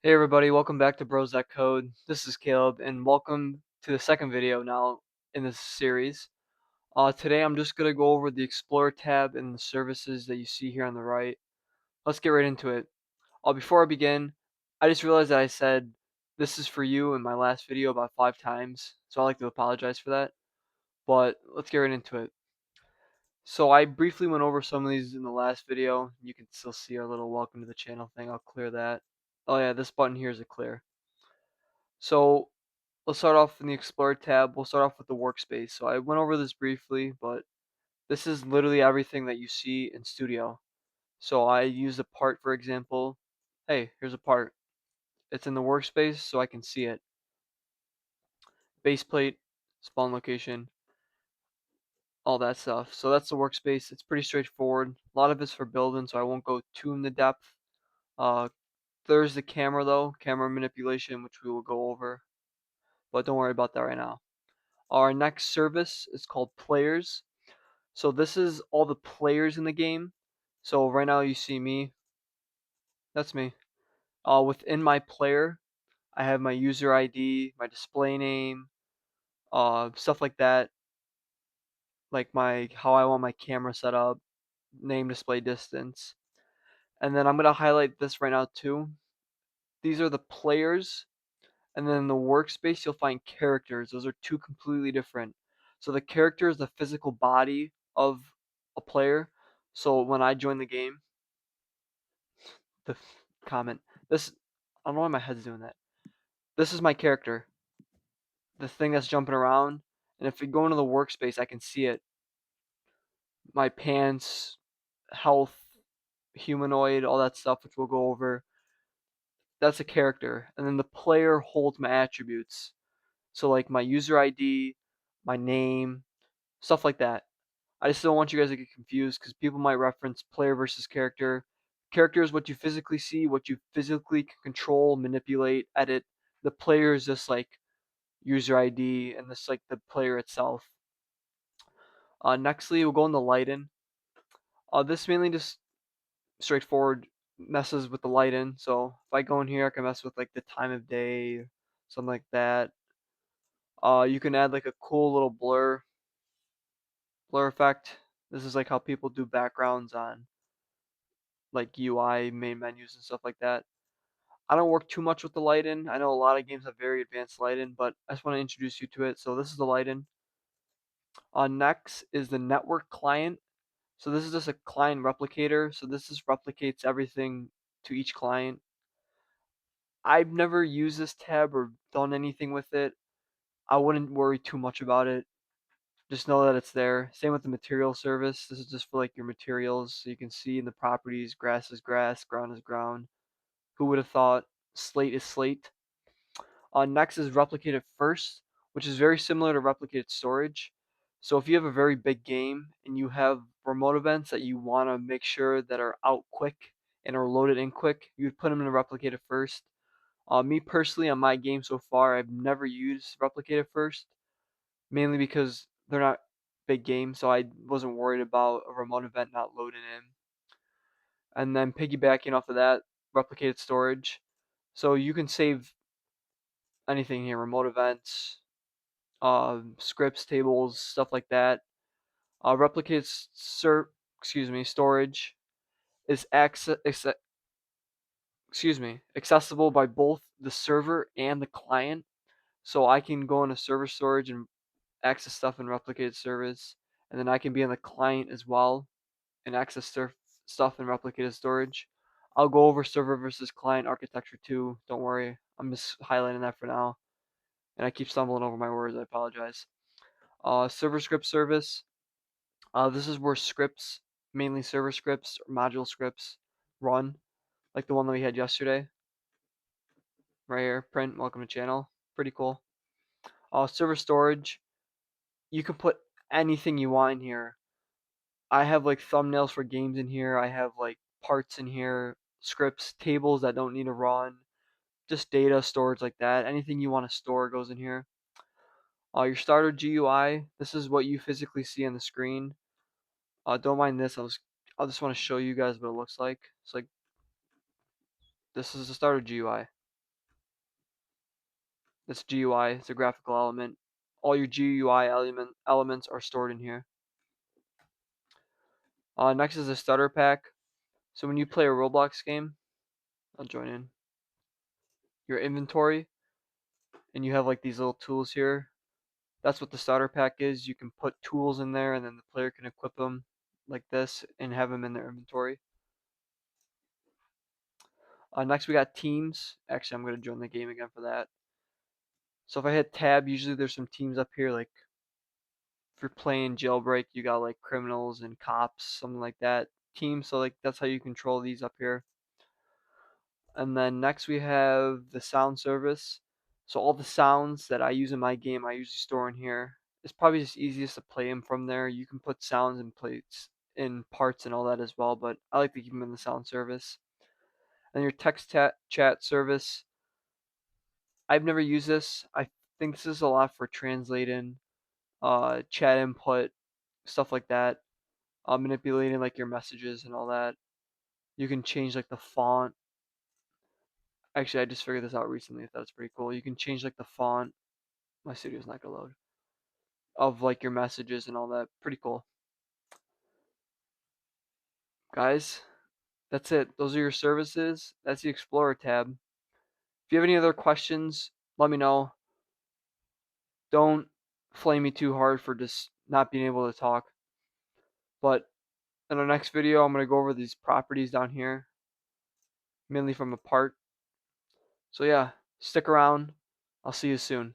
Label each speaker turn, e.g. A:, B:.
A: Hey everybody, welcome back to Bros That Code. This is Caleb, and welcome to the second video now in this series. Today I'm just gonna go over the Explorer tab and the services that you see here on the right. Let's get right into it. Before I begin, I just realized that I said this is for you in my last video about 5 times, so I'd like to apologize for that. But let's get right into it. So I briefly went over some of these in the last video. You can still see our little welcome to the channel thing. I'll clear that. Oh yeah, this button here is a clear. So let's start off in the Explorer tab. We'll start off with the workspace. So I went over this briefly, but this is literally everything that you see in Studio. So I use a part, for example. Hey, here's a part. It's in the workspace, so I can see it. Base plate, spawn location, all that stuff. So that's the workspace. It's pretty straightforward. A lot of it's for building, so I won't go too into depth. Uh, there's the camera though, camera manipulation, which we will go over. But don't worry about that right now. Our next service is called Players. So this is all the players in the game. So right now you see me. That's me. Within my player, I have my user ID, my display name, stuff like that, like my how I want my camera set up, name, display, distance. And then I'm gonna highlight this right now too. These are the players, and then in the workspace you'll find characters. Those are two completely different. So the character is the physical body of a player. So when I join the game, the comment. This I don't know why my head's doing that. This is my character, the thing that's jumping around, and if we go into the workspace, I can see it. My pants, health, humanoid, all that stuff, which we'll go over. That's a character, and then the player holds my attributes. So like my user ID, my name, stuff like that. I just don't want you guys to get confused because people might reference player versus character. Character is what you physically see, what you physically can control, manipulate, edit. The player is just like user ID and this like the player itself. Nextly, we'll go in the lighting. This mainly just straightforward messes with the lighting. So if I go in here, I can mess with like the time of day, something like that. You can add like a cool little blur effect. This is like how people do backgrounds on like UI main menus and stuff like that. I don't work too much with the lighting. I know a lot of games have very advanced lighting, but I just want to introduce you to it. So this is the lighting. Next is the network client. So this is just a client replicator. So this just replicates everything to each client. I've never used this tab or done anything with it. I wouldn't worry too much about it. Just know that it's there. Same with the material service. This is just for like your materials. So you can see in the properties, grass is grass, ground is ground. Who would have thought slate is slate? Next is replicated first, which is very similar to replicated storage. So if you have a very big game and you have remote events that you want to make sure that are out quick and are loaded in quick, you would put them in a replicated first. Me personally, on my game so far, I've never used replicated first, mainly because they're not big games, so I wasn't worried about a remote event not loading in. And then piggybacking off of that, replicated storage. So you can save anything here, remote events, scripts, tables, stuff like that. Replicated storage is accessible by both the server and the client. So I can go into server storage and access stuff in replicated service, and then I can be on the client as well and access stuff in replicated storage. I'll go over server versus client architecture too. Don't worry, I'm just highlighting that for now. And I keep stumbling over my words. I apologize. Server script service. This is where scripts, mainly server scripts or module scripts, run, like the one that we had yesterday. Right here, print, welcome to channel. Pretty cool. Server storage. You can put anything you want in here. I have like thumbnails for games in here. I have like parts in here, scripts, tables that don't need to run, just data storage like that. Anything you want to store goes in here. Your starter GUI. This is what you physically see on the screen. Don't mind this. I just want to show you guys what it looks like. It's like this is the starter GUI. That's GUI. It's a graphical element. All your GUI elements are stored in here. Next is the starter pack. So when you play a Roblox game, I'll join in. Your inventory, and you have like these little tools here. That's what the starter pack is. You can put tools in there, and then the player can equip them like this and have them in their inventory. Next we got teams. Actually, I'm gonna join the game again for that. So if I hit tab, usually there's some teams up here. Like if you're playing jailbreak, you got like criminals and cops, something like that. Teams. So like that's how you control these up here. And then next we have the sound service. So all the sounds that I use in my game, I usually store in here. It's probably just easiest to play them from there. You can put sounds and plates in parts and all that as well, but I like to keep them in the sound service. And your text chat service, I've never used this. I think this is a lot for translating, chat input, stuff like that. Manipulating like your messages and all that. You can change like the font. Actually, I just figured this out recently. That's pretty cool. You can change like the font. My studio's not gonna load. Of like your messages and all that. Pretty cool. Guys, that's it. Those are your services. That's the Explorer tab. If you have any other questions, let me know. Don't flame me too hard for just not being able to talk. But in our next video, I'm going to go over these properties down here, mainly from a part. So yeah, stick around. I'll see you soon.